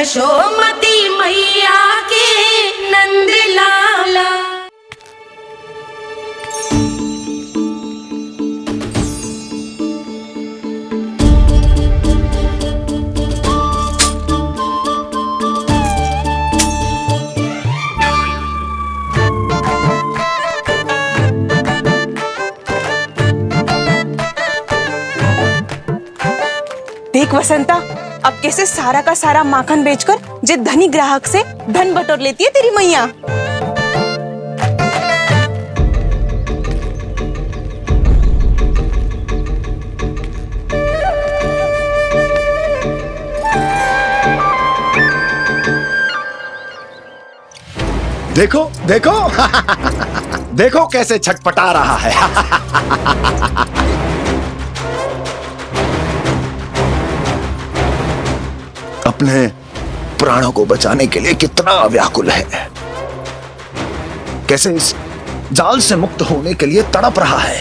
यशोमती मैया के नंद लाला। देख वसंता, अब कैसे सारा का सारा माखन बेचकर जे धनी ग्राहक से धन बटोर लेती है तेरी मैया। देखो देखो देखो कैसे छटपटा रहा है। अपने प्राणों को बचाने के लिए कितना व्याकुल है, कैसे इस जाल से मुक्त होने के लिए तड़प रहा है।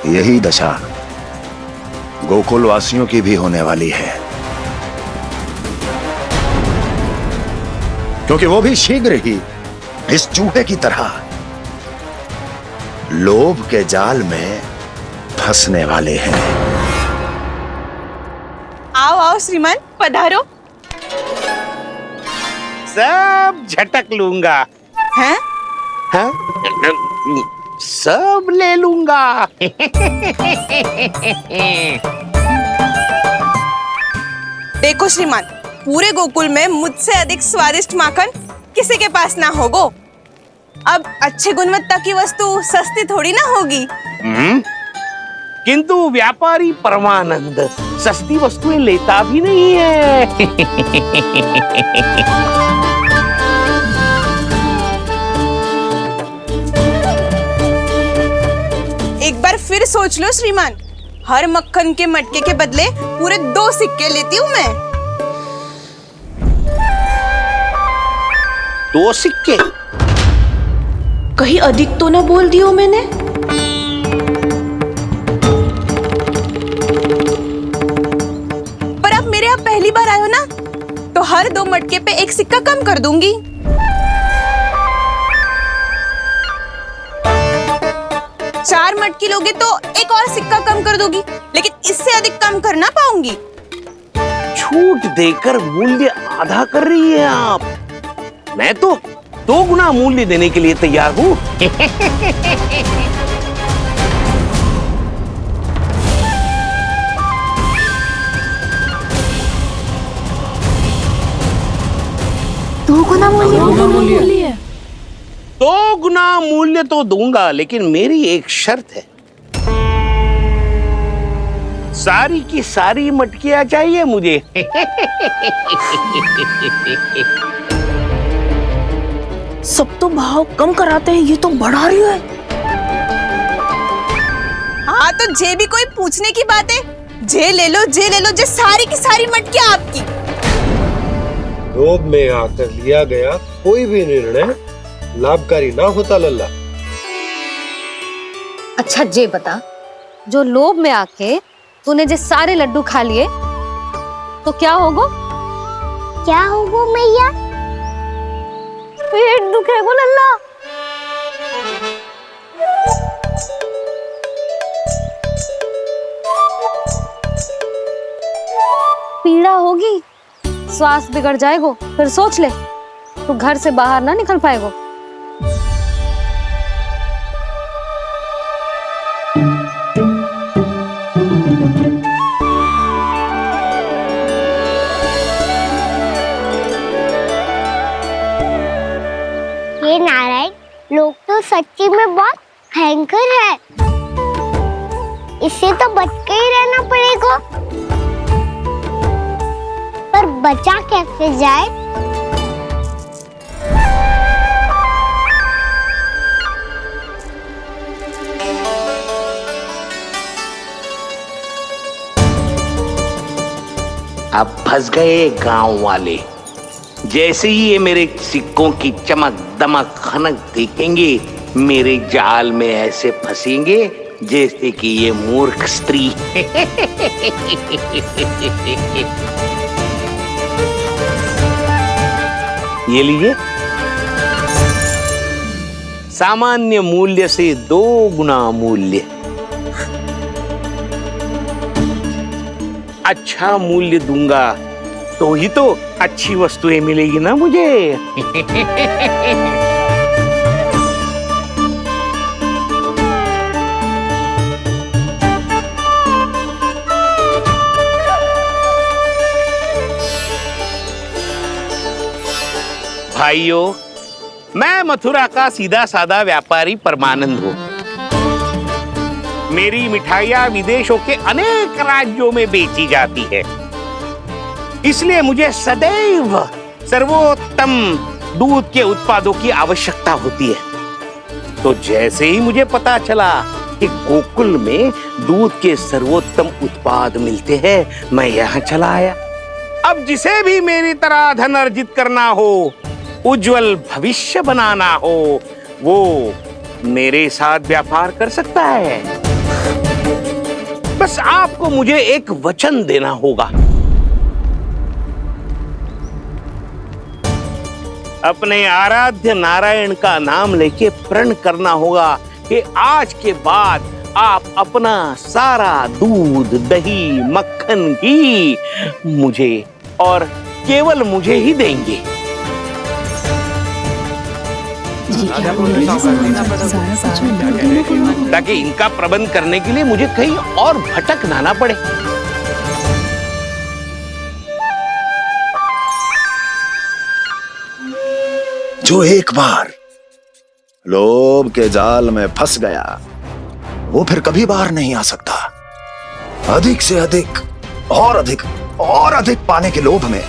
यही दशा गोकुल वासियों की भी होने वाली है, क्योंकि वो भी शीघ्र ही इस चूहे की तरह लोभ के जाल में फंसने वाले हैं। आओ आओ श्रीमान, पधारो। सब झटक लूंगा। हैं? हाँ? सब ले लूंगा। देखो श्रीमान, पूरे गोकुल में मुझसे अधिक स्वादिष्ट माखन किसी के पास ना होगो। अब अच्छे गुणवत्ता की वस्तु सस्ती थोड़ी ना होगी। किंतु व्यापारी परमानंद सस्ती वस्तुएं लेता भी नहीं है। एक बार फिर सोच लो श्रीमान, हर मक्खन के मटके के बदले पूरे 2 सिक्के लेती हूँ मैं। 2 सिक्के? कहीं अधिक तो ना बोल दियो मैंने? पर आप मेरे यहाँ पहली बार आए हो ना, तो हर 2 मटके पे 1 सिक्का कम कर दूंगी। चार मटकी लोगे तो 1 और सिक्का कम कर दोगी, लेकिन इससे अधिक कम कर ना पाऊंगी। छूट देकर मूल्य आधा कर रही है आप। मैं तो 2 गुना मूल्य देने के लिए तैयार हूँ। दो गुना मूल्य? 2 गुना मूल्य तो दूंगा, लेकिन मेरी एक शर्त है। सारी की सारी मटकियां चाहिए मुझे। सब तो भाव कम कराते हैं, ये तो बढ़ा रही है। हाँ तो जे भी कोई पूछने की बात है, जे ले लो, जे सारी की सारी मटकियां आपकी। लोभ में आकर लिया गया कोई भी निर्णय लाभकारी ना होता लल्ला। अच्छा जे बता, जो लोभ में आके तूने जे सारे लड्डू खा लिए तो क्या होगा? क्या होगा मैया? पेट दुखेगा लल्ला। पीड़ा होगी, स्वास्थ्य बिगड़ जाएगा। फिर सोच ले, तू घर से बाहर ना निकल पाएगा। ये नारायण लोग तो सच्ची में बहुत भयंकर है, इससे तो बच के ही रहना पड़ेगा। पर बचा कैसे जाए? अब फंस गए गांव वाले। जैसे ही ये मेरे सिक्कों की चमक दमक खनक देखेंगे, मेरे जाल में ऐसे फंसेंगे जैसे कि ये मूर्ख स्त्री। ये लीजिए, सामान्य मूल्य से 2 गुना मूल्य। अच्छा मूल्य दूंगा तो ही तो अच्छी वस्तुएं मिलेगी ना मुझे। भाइयों, मैं मथुरा का सीधा साधा व्यापारी परमानंद हूँ। मेरी मिठाइयाँ विदेशों के अनेक राज्यों में बेची जाती है, इसलिए मुझे सदैव सर्वोत्तम दूध के उत्पादों की आवश्यकता होती है। तो जैसे ही मुझे पता चला कि गोकुल में दूध के सर्वोत्तम उत्पाद मिलते हैं, मैं यहाँ चला आया। अब जिसे भी मेरी तरह धन अर्जित करना हो, उज्जवल भविष्य बनाना हो, वो मेरे साथ व्यापार कर सकता है। बस आपको मुझे एक वचन देना होगा। अपने आराध्य नारायण का नाम लेके प्रण करना होगा कि आज के बाद आप अपना सारा दूध, दही, मक्खन, घी मुझे और केवल मुझे ही देंगे। ताकि इनका प्रबंध करने के लिए मुझे कहीं और भटकना ना पड़े। जो एक बार लोभ के जाल में फंस गया, वो फिर कभी बाहर नहीं आ सकता। अधिक से अधिक और अधिक और अधिक पाने के लोभ में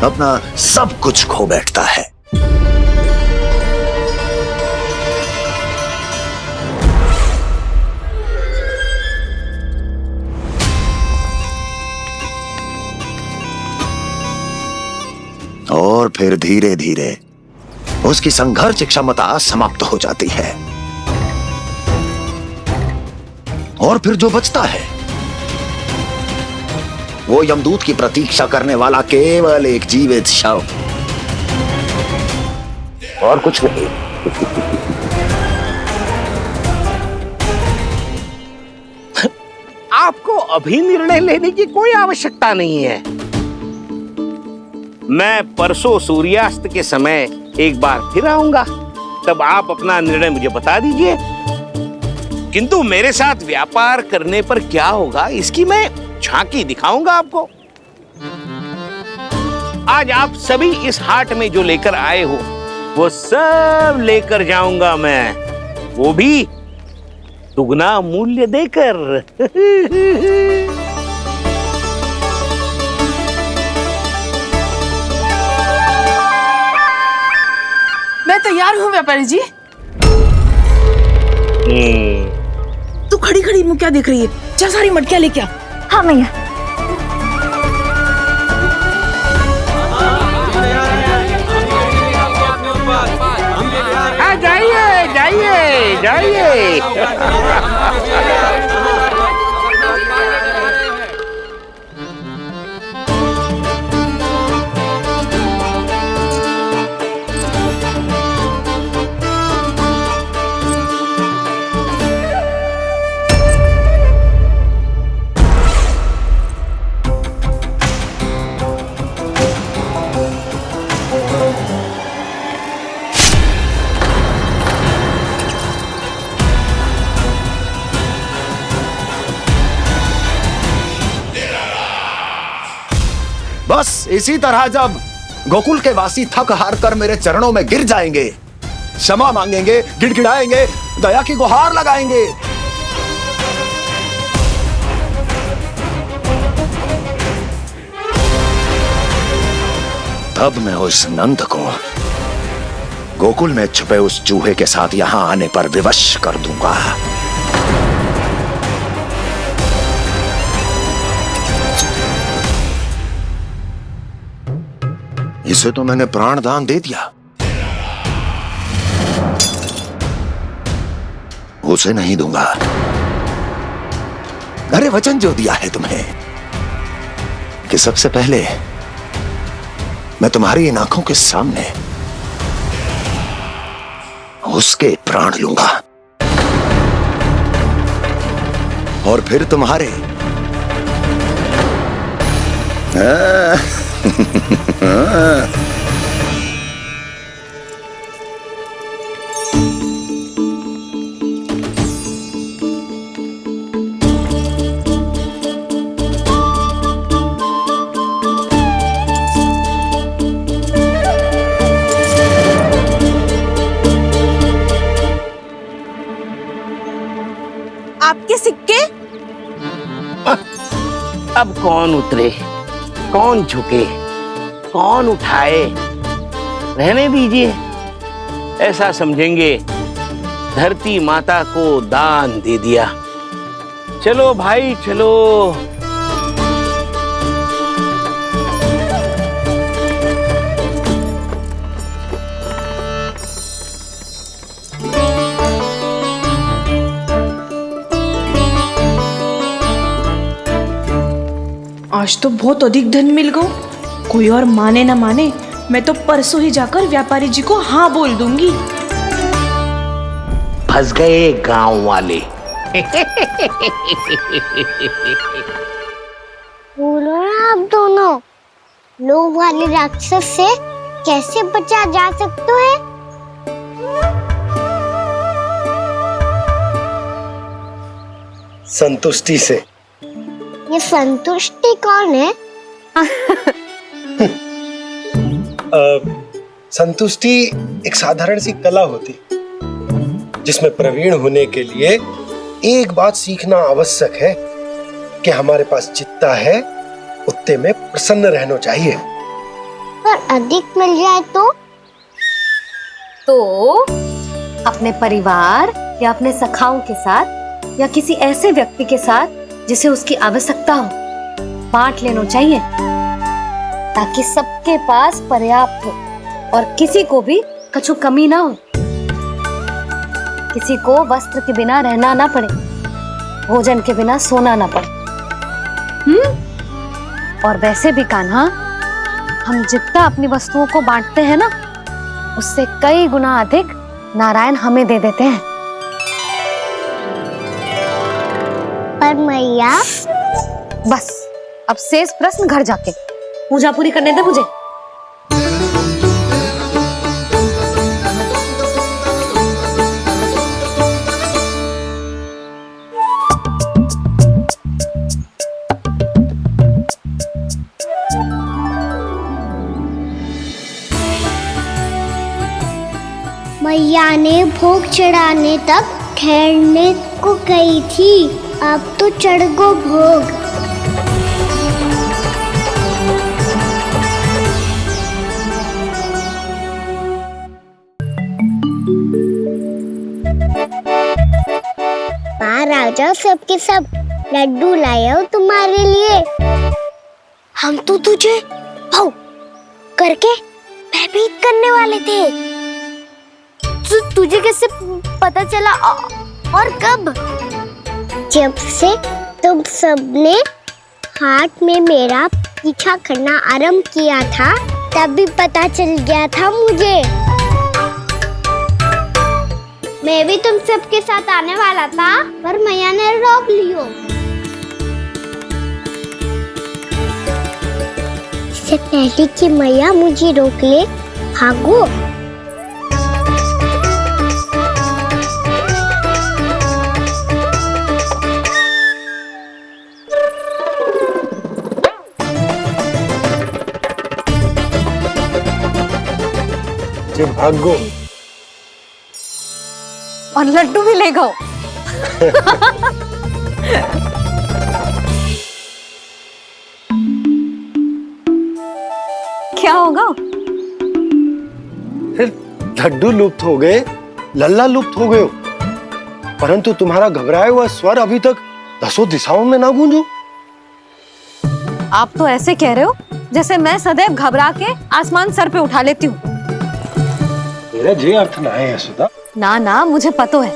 अपना सब कुछ खो बैठता है। और फिर धीरे धीरे उसकी संघर्ष क्षमता समाप्त हो जाती है, और फिर जो बचता है वो यमदूत की प्रतीक्षा करने वाला केवल एक जीवित शव, और कुछ नहीं। आपको अभी निर्णय लेने की कोई आवश्यकता नहीं है। मैं परसों सूर्यास्त के समय एक बार फिर आऊंगा, तब आप अपना निर्णय मुझे बता दीजिए। किंतु मेरे साथ व्यापार करने पर क्या होगा, इसकी मैं झांकी दिखाऊंगा आपको। आज आप सभी इस हाट में जो लेकर आए हो, वो सब लेकर जाऊंगा मैं, वो भी दुगना मूल्य देकर। मैं तैयार हूँ व्यापारी जी। तू खड़ी खड़ी मुँह क्या देख रही है? जा सारी मटकियाँ लेके आ। हाँ मैया। जाइए जाइए जाइए। बस इसी तरह जब गोकुल के वासी थक हार कर मेरे चरणों में गिर जाएंगे, क्षमा मांगेंगे, गिड़गिड़ाएंगे, दया की गुहार लगाएंगे, तब मैं उस नंद को गोकुल में छुपे उस चूहे के साथ यहां आने पर विवश कर दूंगा। इसे तो मैंने प्राण दान दे दिया, उसे नहीं दूंगा। अरे वचन जो दिया है तुम्हें कि सबसे पहले मैं तुम्हारी इन आंखों के सामने उसके प्राण लूंगा और फिर तुम्हारे। आपके सिक्के? अब कौन उतरे, कौन झुके, कौन उठाए? रहने दीजिए, ऐसा समझेंगे धरती माता को दान दे दिया। चलो भाई चलो। आज तो बहुत अधिक धन मिल गया। कोई और माने ना माने, मैं तो परसों ही जाकर व्यापारी जी को हाँ बोल दूंगी। फंस गए गांव वाले। बोलो ना आप दोनों, लोभ वाले राक्षस से कैसे बचा जा सकता है? संतुष्टि से। ये संतुष्टि कौन है? संतुष्टि एक साधारण सी कला होती जिसमें प्रवीण होने के लिए एक बात सीखना आवश्यक है कि हमारे पास जितना है उतने में प्रसन्न रहना चाहिए। पर अधिक मिल जाए तो अपने परिवार या अपने सखाओं के साथ या किसी ऐसे व्यक्ति के साथ जिसे उसकी आवश्यकता हो बांट लेना चाहिए, ताकि सबके पास पर्याप्त हो और किसी को भी कछु कमी ना हो। किसी को वस्त्र के बिना रहना ना पड़े, भोजन के बिना सोना ना पड़े। और वैसे भी कान्हा, हम जितना अपनी वस्तुओं को बांटते हैं ना, उससे कई गुना अधिक नारायण हमें दे देते हैं। पर मैया, बस अब शेष प्रश्न घर जाके पूजा पूरी करने दे मुझे। मैया ने भोग चढ़ाने तक ठहरने को कही थी, अब तो चढ़ गो भोग। बाहर आ जाओ सबके सब, लड्डू लाया हूँ तुम्हारे लिए। हम तो तुझे भाव करके भयभीत करने वाले थे। तुझे कैसे पता चला और कब? जब से तुम सबने हाथ में मेरा पीछा करना आरंभ किया था, तभी पता चल गया था मुझे। मैं भी तुम सबके साथ आने वाला था, पर मैया ने रोक लियो। इससे पहले कि मैया मुझे रोक ले, भागो। भागो और लड्डू भी ले गो। क्या होगा? फिर लड्डू लुप्त हो गए, लल्ला लुप्त हो गए, परंतु तुम्हारा घबराया हुआ स्वर अभी तक 10 दिशाओं में ना गूंजो। आप तो ऐसे कह रहे हो जैसे मैं सदैव घबरा के आसमान सर पे उठा लेती हूँ। मेरा जे अर्थ ना है यशोदा। ना ना, मुझे पता है।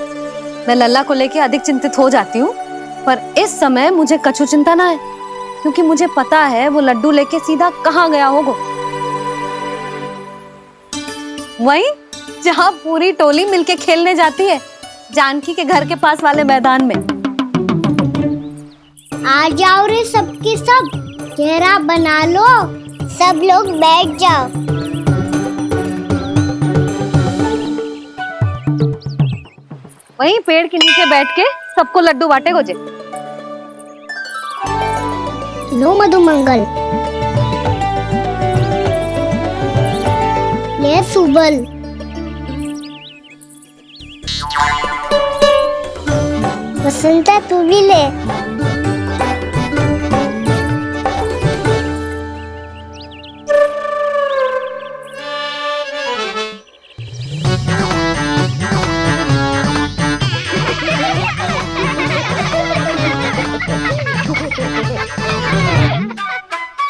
मैं लल्ला को लेके अधिक चिंतित हो जाती हूँ, पर इस समय मुझे कछु चिंता ना है, क्योंकि मुझे पता है वो लड्डू लेके सीधा कहाँ गया होगा। वहीं जहाँ पूरी टोली मिलके खेलने जाती है, जानकी के घर के पास वाले मैदान में। आ जाओ रे सबके सब, घेरा बना लो, सब लोग बैठ जाओ। वहीं पेड़ के नीचे बैठ के सबको लड्डू बांटे गोजे। लो मधुमंगल, ये सुबल, वसंता तू भी ले।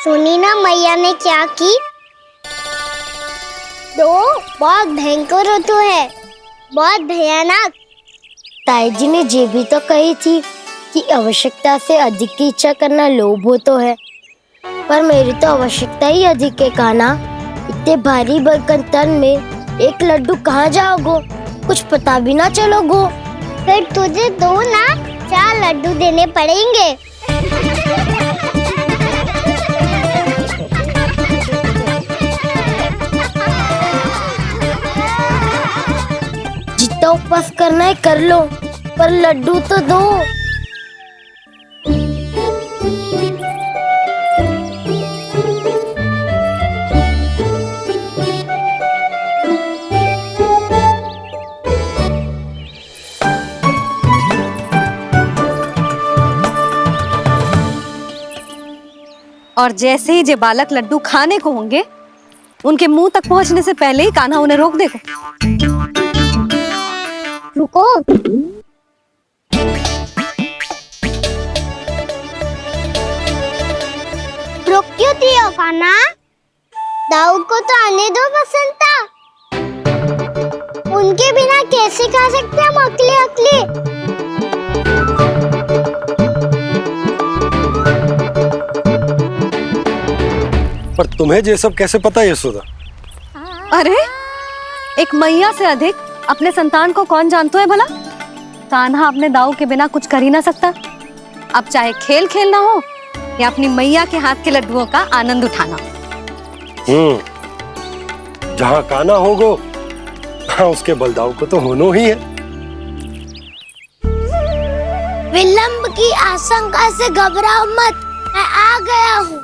सुनी ना मैया ने क्या की? तो बहुत भयंकर ऋतु है, बहुत भयानक। ताई जी ने ये भी तो कही थी कि आवश्यकता से अधिक की इच्छा करना लोभ हो तो है, पर मेरी तो आवश्यकता ही अधिक है कान्हा। इतने भारी बर्तन तन में एक लड्डू कहाँ जाओगो, कुछ पता भी ना चलोगो। फिर तुझे दो ना 4 लड्डू देने पड़ेंगे। जितना उपवास करना है कर लो, पर लड्डू तो दो। और जैसे ही जे बालक लड्डू खाने को होंगे, उनके मुंह तक पहुंचने से पहले ही कान्हा उन्हें रोक देगा। रुको, रुक क्यों दियो कान्हा? दाऊद को तो आने दो बसंता। उनके बिना कैसे खा सकते हम अकेले अकेले? पर तुम्हें ये सब कैसे पता है यशोदा? अरे एक मैया से अधिक अपने संतान को कौन जानता है भला? कान्हा अपने दाऊ के बिना कुछ कर ही ना सकता। अब चाहे खेल खेलना हो या अपनी मैया के हाथ के लड्डुओं का आनंद उठाना। जहाँ कान्हा होगो, हाँ उसके बलदाऊ को तो होनो ही है। विलंब की आशंका से घबराओ मत, मैं आ गया हूँ।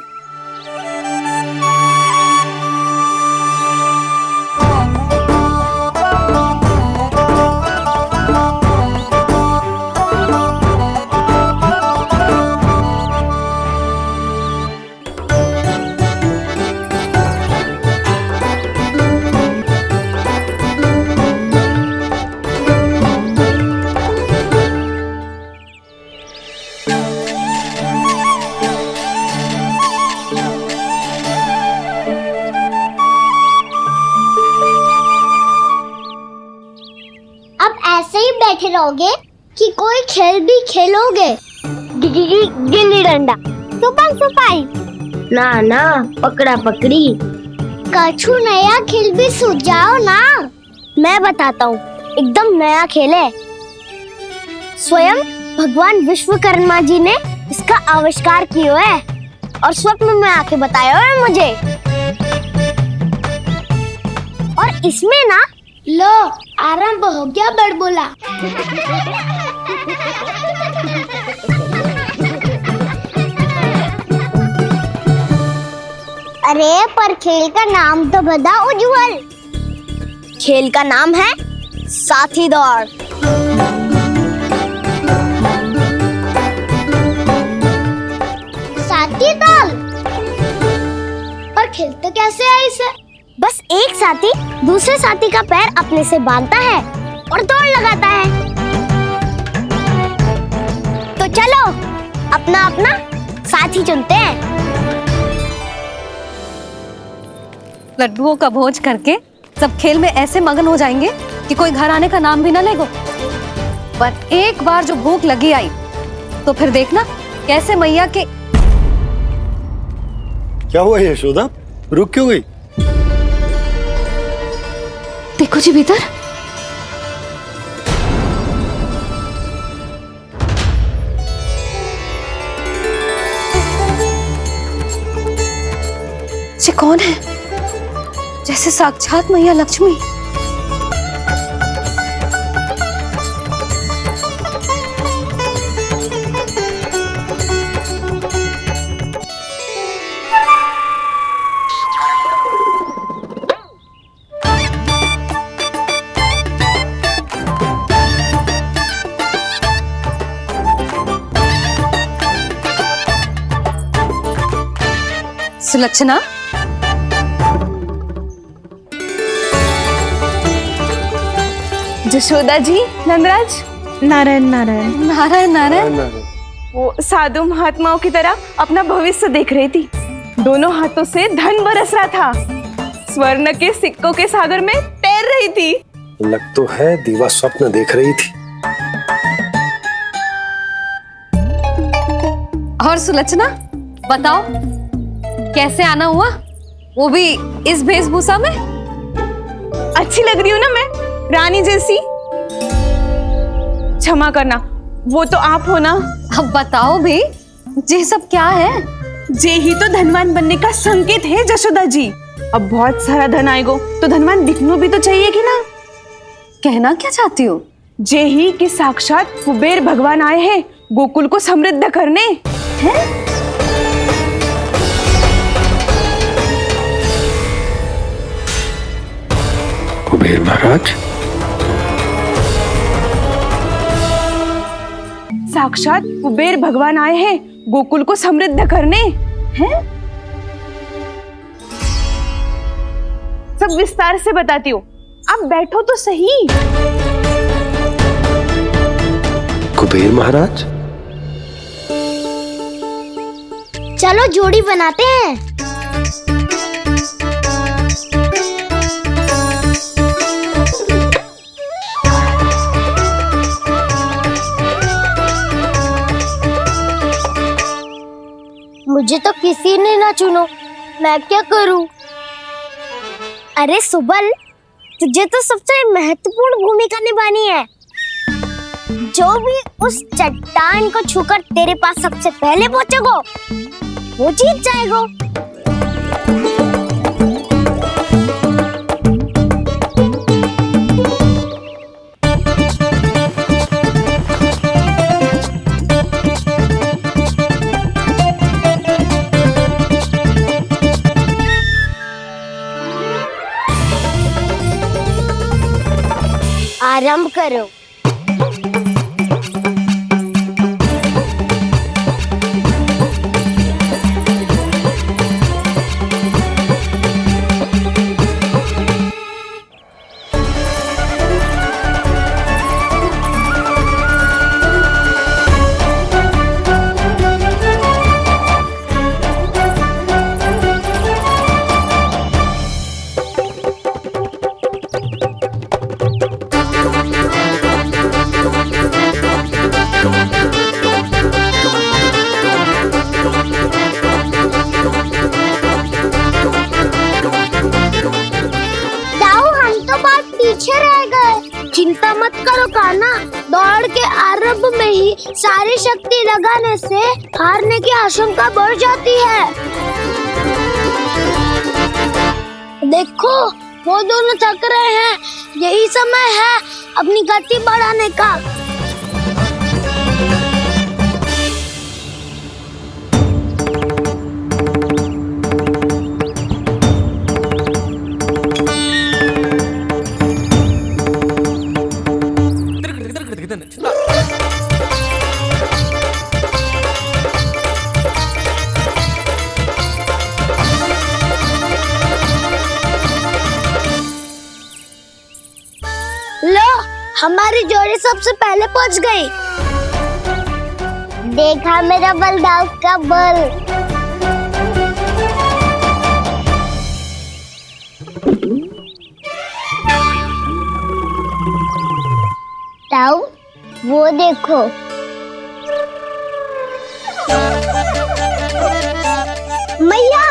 ऐसे ही बैठे रहोगे कि कोई खेल भी खेलोगे? गिल्ली डंडा, छुपन छुपाई, ना ना पकड़ा पकड़ी, कछु नया खेल भी सुझाओ ना। मैं बताता हूँ, एकदम नया खेल है। स्वयं भगवान विश्वकर्मा जी ने इसका आविष्कार किया है और स्वप्न में आके बताया है मुझे। और इसमें ना, लो आरंभ हो गया बड़बोला। अरे पर खेल का नाम तो बता उज्जवल। खेल का नाम है साथी दौड़। साथी दौड़? और खेलते कैसे है इसे? बस एक साथी दूसरे साथी का पैर अपने से बांधता है और दौड़ लगाता है। तो चलो अपना अपना साथी चुनते हैं। लड्डुओं का भोज करके सब खेल में ऐसे मगन हो जाएंगे कि कोई घर आने का नाम भी ना लेगो। पर एक बार जो भूख लगी आई तो फिर देखना कैसे मैया के। क्या हुआ यशोदा, रुक क्यों गई? देखो जी भीतर। ये कौन है? जैसे साक्षात मैया लक्ष्मी। सुलक्षणा, जशोदा जी, नंदराज। नारायण नारायण। नारायण नारायण। वो साधु महात्माओं की तरह अपना भविष्य देख रही थी। दोनों हाथों से धन बरस रहा था। स्वर्ण के सिक्कों के सागर में तैर रही थी। लग तो है दीवा स्वप्न देख रही थी। और सुलक्षणा बताओ, कैसे आना हुआ, वो भी इस वेशभूषा में? अच्छी लग रही हूँ ना मैं, रानी जैसी? क्षमा करना, वो तो आप हो ना। अब बताओ भी, ये सब क्या है? जे ही तो धनवान बनने का संकेत है जशोदा जी। अब बहुत सारा धन आएगा तो धनवान दिखना भी तो चाहिए कि ना। कहना क्या चाहती हो? जे ही कि साक्षात कुबेर भगवान आए हैं गोकुल को समृद्ध करने। हैं? कुबेर महाराज? साक्षात कुबेर भगवान आए हैं गोकुल को समृद्ध करने। हैं? सब विस्तार से बताती हूँ, आप बैठो तो सही। कुबेर महाराज? चलो जोड़ी बनाते हैं। मुझे तो किसी ने ना चुनो, मैं क्या करूं? अरे सुबल, तुझे तो सबसे महत्वपूर्ण भूमिका निभानी है। जो भी उस चट्टान को छूकर तेरे पास सबसे पहले पहुंचेगा वो जीत जाएगा। आरंभ करो। चिंता मत करो कान्हा, दौड़ के आरंभ में ही सारी शक्ति लगाने से हारने की आशंका बढ़ जाती है। देखो वो दोनों थक रहे हैं, यही समय है अपनी गति बढ़ाने का। लो, हमारी जोड़ी सबसे पहले पहुंच गई। देखा मेरा बलदाव का बल। ताऊ, वो देखो। मैया,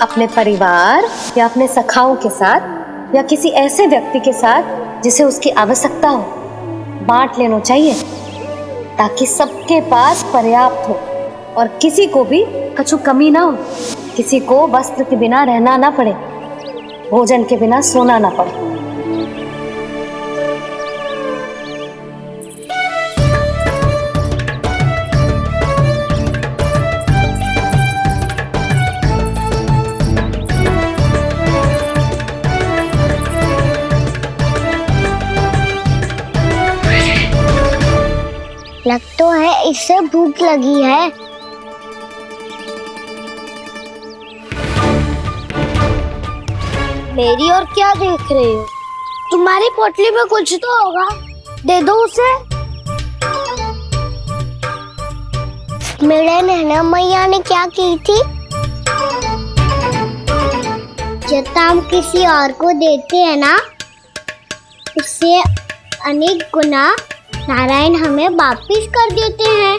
अपने परिवार या अपने सखाओं के साथ या किसी ऐसे व्यक्ति के साथ जिसे उसकी आवश्यकता हो बांट लेना चाहिए, ताकि सबके पास पर्याप्त हो और किसी को भी कछु कमी ना हो, किसी को वस्त्र के बिना रहना ना पड़े, भोजन के बिना सोना ना पड़े। लग तो है इससे भूख लगी है। मेरी और क्या देख रहे हो? तुम्हारी पोटली में कुछ तो होगा, दे दो उसे। मेरे नैना मैया ने क्या की थी? जितना हम किसी और को देते हैं ना, उससे अनेक गुना नारायण हमें वापिस कर देते हैं।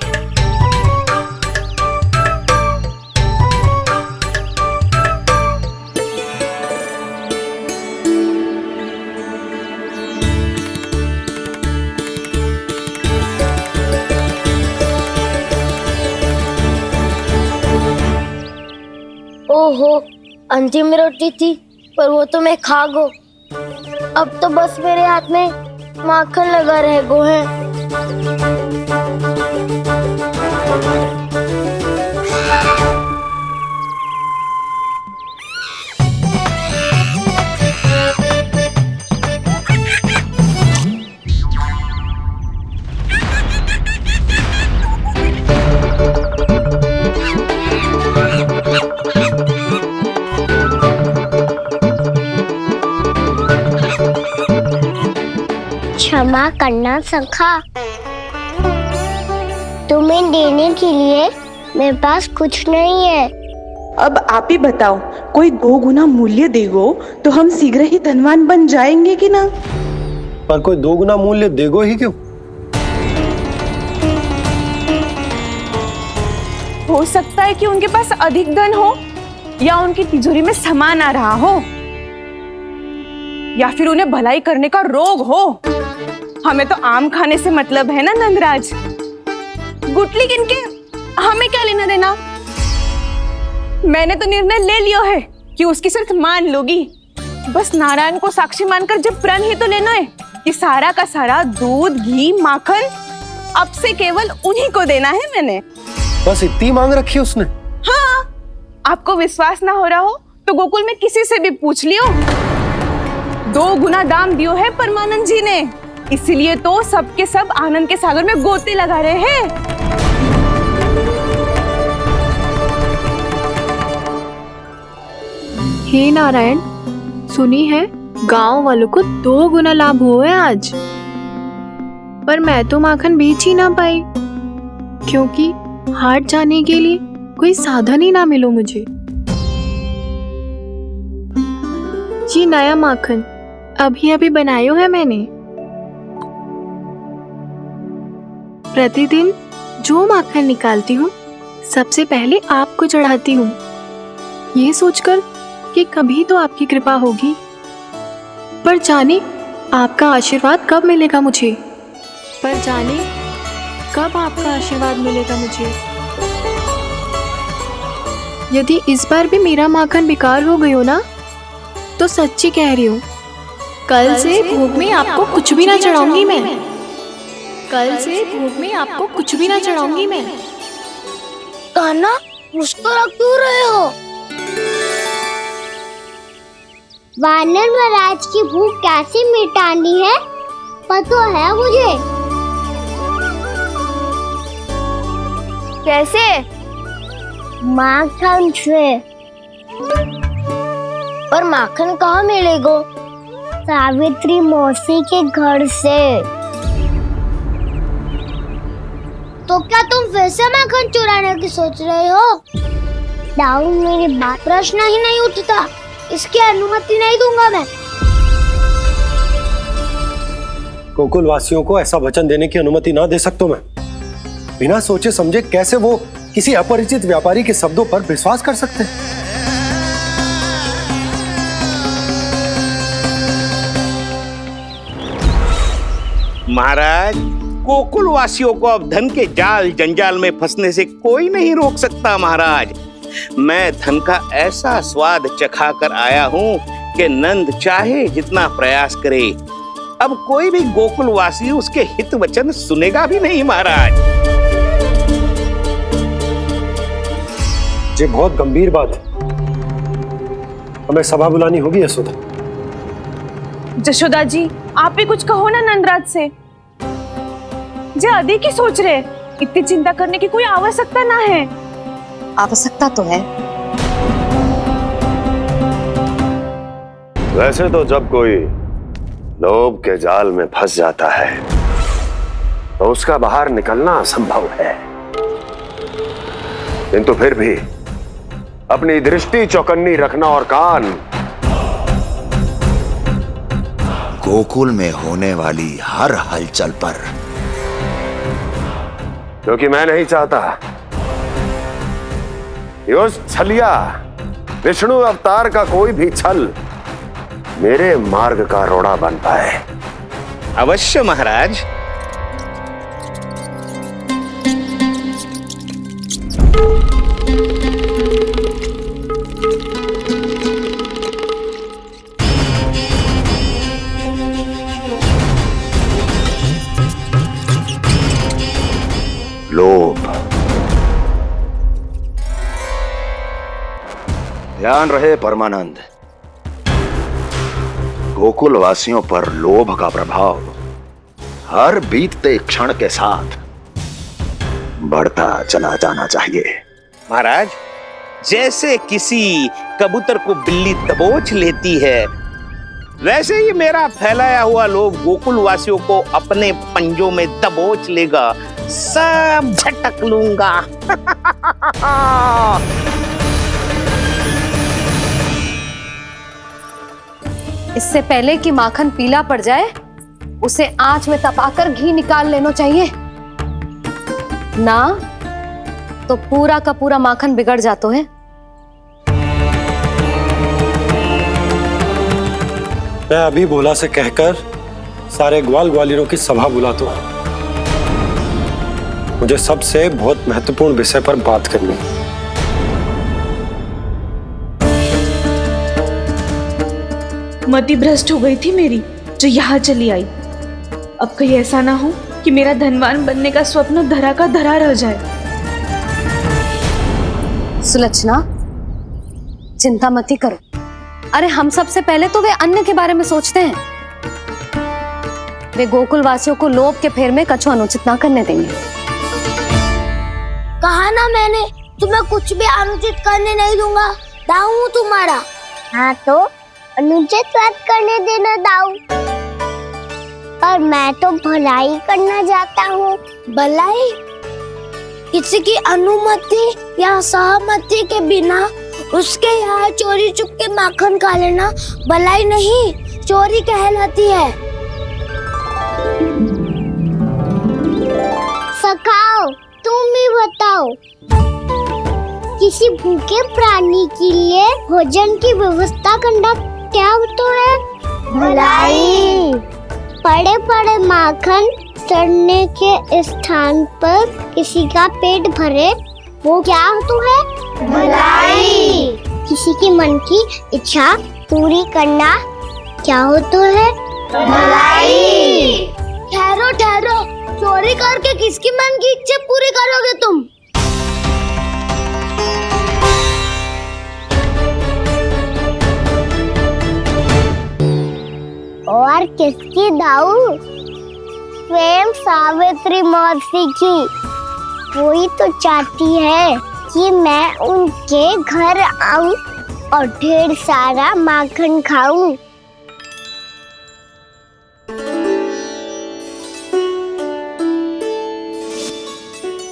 ओहो, अंतिम रोटी थी पर वो तो मैं खा गो। अब तो बस मेरे हाथ में माखन लगा रह गो है। क्षमा करना सखा, तुम्हें देने के लिए मेरे पास कुछ नहीं है। अब आप ही बताओ, कोई 2 गुना मूल्य देगो तो हम शीघ्र ही धनवान बन जाएंगे कि ना? पर कोई 2 गुना मूल्य देगो ही क्यों? हो सकता है कि उनके पास अधिक धन हो, या उनकी तिजोरी में सामान आ रहा हो, या फिर उन्हें भलाई करने का रोग हो। हमें तो आम खाने से मतलब है ना नंदराज। गुटली किनके, हमें क्या लेना देना। मैंने तो निर्णय ले लिया है कि उसकी शर्त मान लोगी। बस नारायण को साक्षी मानकर जब प्रण ही तो लेना है कि सारा का सारा दूध, घी, माखन अब से केवल उन्हीं को देना है मैंने। बस इतनी मांग रखी है उसने? हाँ, आपको विश्वास ना हो रहा हो तो गोकुल में किसी से भी पूछ लियो। 2 गुना दाम दियो है परमानंद जी ने, इसीलिए तो सबके सब आनंद के सागर में गोते लगा रहे हैं। हे नारायण, सुनी है गांव वालों को 2 गुना लाभ हुआ है आज, पर मैं तो माखन बेच ही ना पाई, क्योंकि हाट जाने के लिए कोई साधन ही ना मिलो मुझे। जी नया माखन अभी अभी बनायो है मैंने। प्रतिदिन जो माखन निकालती हूँ सबसे पहले आपको चढ़ाती हूँ, ये सोचकर कि कभी तो आपकी कृपा होगी। पर जाने आपका आशीर्वाद कब मिलेगा मुझे, पर जाने कब आपका आशीर्वाद मिलेगा मुझे। यदि इस बार भी मेरा माखन बेकार हो गयो ना, तो सच्ची कह रही हूँ, कल से भोग में आपको कुछ भी ना चढ़ाऊंगी मैं। कल से भोग में आपको कुछ भी ना चढ़ाऊंगी मैं। कान्हा, मुस्कुरा क्यों रहे हो? वानर महाराज की भूख कैसे मिटानी है पता है मुझे। कैसे? माखन से। और माखन कहाँ मिलेगा? सावित्री मौसी के घर से। तो क्या तुम फिर से माखन चुराने की सोच रहे हो? दाऊ, मेरी बात प्रश्न ही नहीं उठता। इसकी अनुमति नहीं दूंगा मैं। गोकुल वासियों को ऐसा वचन देने की अनुमति ना दे सकता मैं। बिना सोचे समझे कैसे वो किसी अपरिचित व्यापारी के शब्दों पर विश्वास कर सकते हैं? महाराज, गोकुल वासियों को अब धन के जाल जंजाल में फंसने से कोई नहीं रोक सकता। महाराज, मैं धन का ऐसा स्वाद चखा कर आया हूँ कि नंद चाहे जितना प्रयास करे, अब कोई भी गोकुल वासी उसके हित वचन सुनेगा भी नहीं। महाराज, ये बहुत गंभीर बात है। हमें सभा बुलानी होगी यशोदा। जशोदा जी, आप भी कुछ कहो ना नंदराज से। जे अधिक ही सोच रहे, इतनी चिंता करने की कोई आवश्यकता ना है। आवश्यकता तो है। वैसे तो जब कोई लोभ के जाल में फंस जाता है तो उसका बाहर निकलना असंभव है, किंतु फिर भी अपनी दृष्टि चौकन्नी रखना और कान गोकुल में होने वाली हर हलचल पर, क्योंकि मैं नहीं चाहता कि उस छलिया विष्णु अवतार का कोई भी छल मेरे मार्ग का रोड़ा बन पाए। अवश्य महाराज। लोभ, ध्यान रहे परमानंद, गोकुल वासियों पर लोभ का प्रभाव हर बीतते क्षण के साथ बढ़ता चला जाना चाहिए। महाराज, जैसे किसी कबूतर को बिल्ली दबोच लेती है, वैसे ही मेरा फैलाया हुआ लोभ गोकुल वासियों को अपने पंजों में दबोच लेगा। सब झटक लूंगा। इससे पहले कि माखन पीला पड़ जाए, उसे आंच में तपाकर घी निकाल लेना चाहिए ना, तो पूरा का पूरा माखन बिगड़ जाता है। मैं अभी भोला से कहकर सारे ग्वाल ग्वालियरों की सभा बुलाता हूं। मुझे सबसे बहुत महत्वपूर्ण विषय पर बात करनी है। मति भ्रष्ट हो गई थी मेरी, जो यहाँ चली आई। अब कहीं ऐसा ना हो कि मेरा धनवान बनने का स्वप्न धरा का धरा रह जाए। सुलक्षणा, चिंता मत ही करो। अरे हम सबसे पहले तो वे अन्न के बारे में सोचते हैं। वे गोकुल वासियों को लोभ के फेर में कछु अनुचित ना करने देंगे। कहा ना मैंने, तुम्हें कुछ भी अनुचित करने नहीं दूंगा। दाऊ तुम्हारा। हाँ तो अनुचित बात करने देना दाऊ। पर मैं तो भलाई करना चाहता हूँ। भलाई? किसी की अनुमति या सहमति के बिना उसके यहाँ चोरी चुप के माखन खा लेना भलाई नहीं, चोरी कहलाती है। सखाओ, तुम ही बताओ, किसी भूखे प्राणी के लिए भोजन की व्यवस्था करना क्या होता है? भलाई। पड़े पड़े माखन सड़ने के स्थान पर किसी का पेट भरे, वो क्या होता है? भलाई। किसी की मन की इच्छा पूरी करना क्या होता है? भलाई। ठहरो ठहरो, चोरी करके किसकी मन की इच्छा पूरी करोगे तुम? और किसकी दाऊ? स्वयं सावित्री मौसी की। वही तो चाहती है कि मैं उनके घर आऊं और ढेर सारा माखन खाऊं।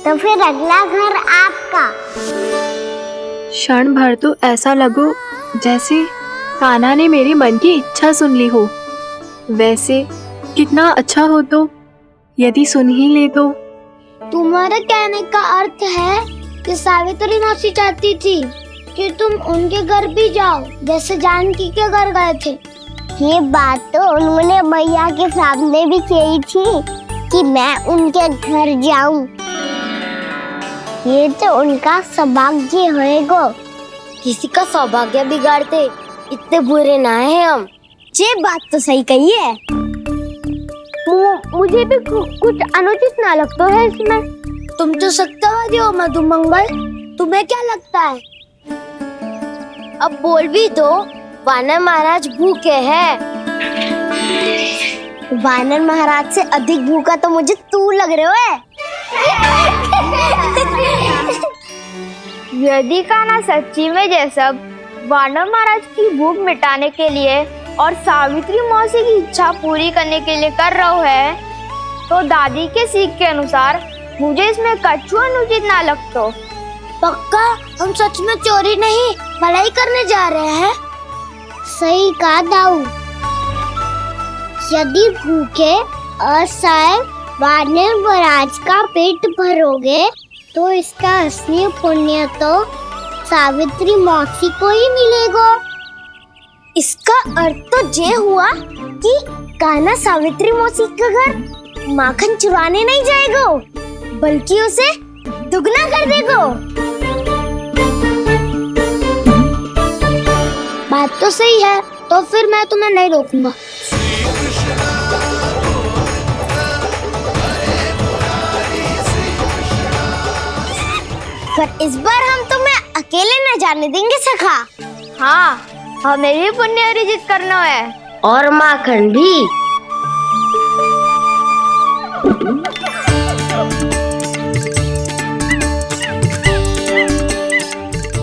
तो फिर अगला घर आपका। क्षण भर तो ऐसा लगो जैसे कान्हा ने मेरे मन की इच्छा सुन ली हो। वैसे कितना अच्छा हो तो यदि सुन ही ले तो। तुम्हारे कहने का अर्थ है कि सावित्री मौसी चाहती थी कि तुम उनके घर भी जाओ, जैसे जानकी के घर गए थे। ये बात तो उन्होंने मैया के सामने भी कही थी कि मैं उनके घर जाऊं। ये तो उनका सौभाग्य होएगा। किसी का सौभाग्य बिगाड़ते इतने बुरे ना है हम। ये बात तो सही कही है। मुझे भी कुछ अनुचित ना लगता है इसमें। तुम तो सत्यवादी हो मधुमंगल, तुम्हें क्या लगता है? अब बोल भी दो, वानर महाराज भूखे हैं। वानर महाराज से अधिक भूखा तो मुझे तू लग रहे हो। यदि कान्हा सच्ची में ये सब वानर महाराज की भूख मिटाने के लिए और सावित्री मौसी की इच्छा पूरी करने के लिए कर रहा है, तो दादी के सीख के अनुसार मुझे इसमें कछु अनुचित ना लगता। पक्का हम सच में चोरी नहीं भलाई करने जा रहे हैं। सही कहा दाऊ। यदि भूखे असहाय वानर महाराज का पेट भरोगे तो इसका असली पुण्य तो सावित्री मौसी को ही मिलेगा। इसका अर्थ तो ये हुआ कि कान्हा सावित्री मौसी का घर माखन चुराने नहीं जाएगा, बल्कि उसे दुगना कर देगा। बात तो सही है, तो फिर मैं तुम्हें नहीं रोकूंगा। पर इस बार हम तुम्हें अकेले न जाने देंगे सखा। हाँ, हमें भी पुण्य अर्जित करना है और माखन भी।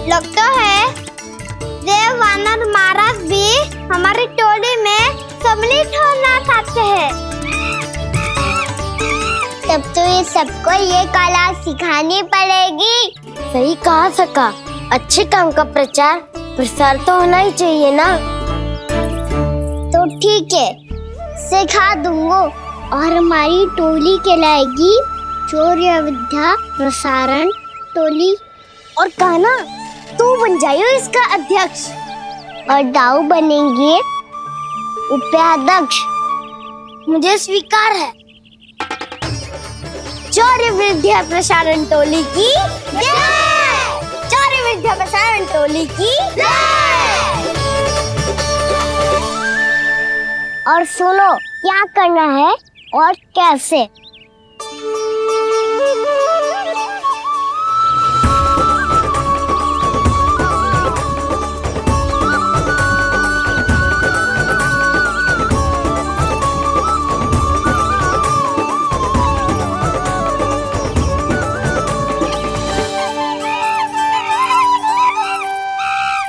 लगता है देव वानर महाराज भी हमारी टोली में सम्मिलित होना चाहते हैं। तब तो ये सबको ये कला सिखानी पड़ेगी। सही कहा सका, अच्छे काम का प्रचार प्रसार तो होना ही चाहिए ना। तो ठीक है, सिखा दूंगा और हमारी टोली कहलाएगी चौर्य विद्या प्रसारण टोली। और कान्हा तू बन जाइयो इसका अध्यक्ष और दाऊ बनेंगे उपाध्यक्ष। मुझे स्वीकार है। चौर्य विद्या प्रसारण टोली की जय! चौर्य विद्या प्रसारण टोली की जय! और सुनो क्या करना है और कैसे।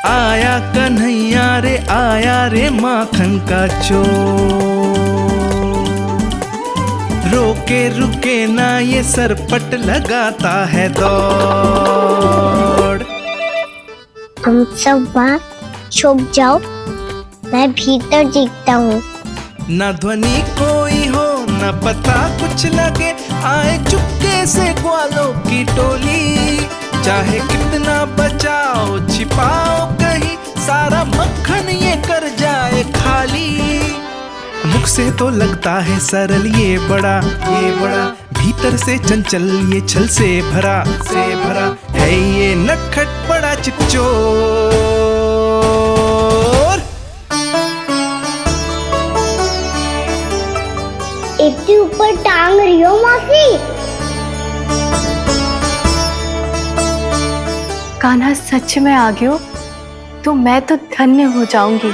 आया कन्हैया रे आया रे माखन का चोर, रोके रुके ना ये सरपट लगाता है दौड़। तुम सब वहाँ छुप जाओ, मैं भीतर देखता हूँ। ना ध्वनि कोई हो ना पता कुछ लगे, आए चुपके से ग्वालों की टोली। चाहे कितना बचाओ छिपाओ कहीं, सारा मक्खन ये कर जाए खाली। मुख से तो लगता है सरल ये बड़ा भीतर से चंचल ये छल से भरा है ये नटखट बड़ा चिच्चोर। इतने ऊपर टांग रही हो मौसी। कान्हा सच में आ गयो तो मैं तो धन्य हो जाऊंगी।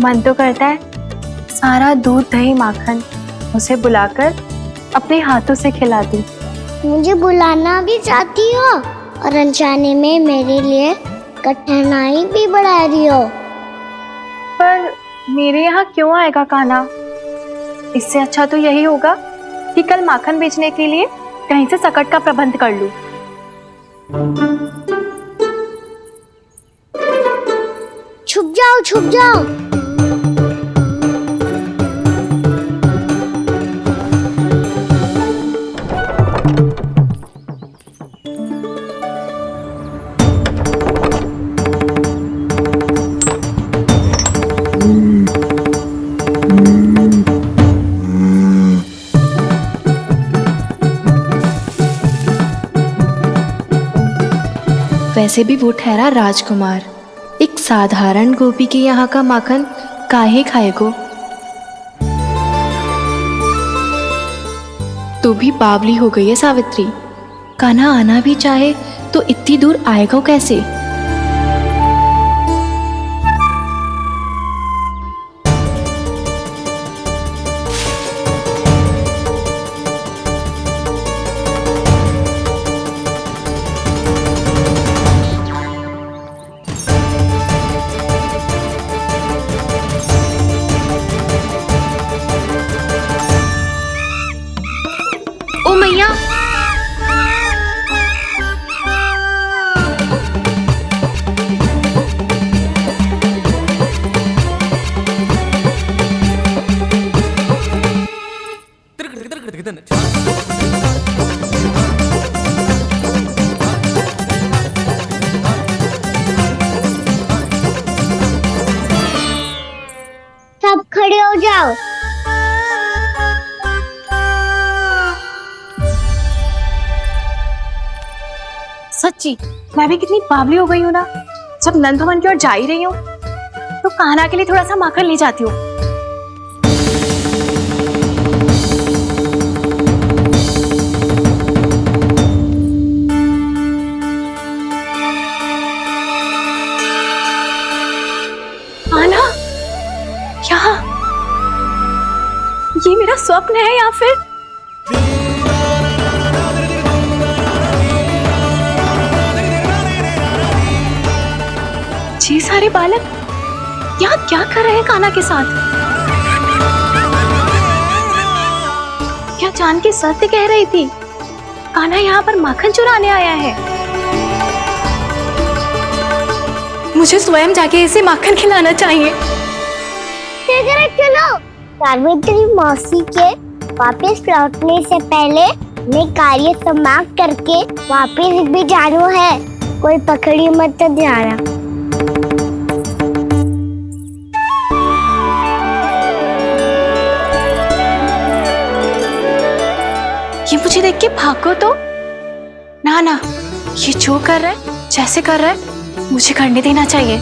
मन तो करता है सारा दूध दही माखन उसे बुलाकर अपने हाथों से खिला दूं। मुझे बुलाना भी चाहती हो और अनजाने में मेरे लिए कठिनाई भी बढ़ा रही हो। पर मेरे यहाँ क्यों आएगा कान्हा? इससे अच्छा तो यही होगा कि कल माखन बेचने के लिए कहीं से सकट का प्रबंध कर लूं। छुप जाओ छुप जाओ। वैसे भी वो ठहरा राजकुमार, एक साधारण गोपी के यहाँ का माखन काहे खाएगो। तो भी बावली हो गई है सावित्री। कान्हा आना भी चाहे तो इतनी दूर आएगा कैसे? ओ मैया, सब खड़े हो जाओ। सच्ची मैं भी कितनी बावली हो गई हूँ ना। जब नंद भवन की ओर जा ही रही हूँ तो कान्हा के लिए थोड़ा सा माखन ले जाती हूँ। कान्हा, क्या ये मेरा स्वप्न है या फिर? ये सारे बालक यहाँ क्या कर रहे हैं कान्हा के साथ? क्या जानकी सत्य कह रही थी? कान्हा यहाँ पर माखन चुराने आया है। मुझे स्वयं जाके इसे माखन खिलाना चाहिए। चलो, सावित्री मौसी के वापस लौटने से पहले मैं कार्य समाप्त करके वापस भी जाना है। कोई पकड़ी मत जाना। ये मुझे देख के भागो तो ना, ये जो कर रहा है, जैसे कर रहा है, मुझे करने देना चाहिए।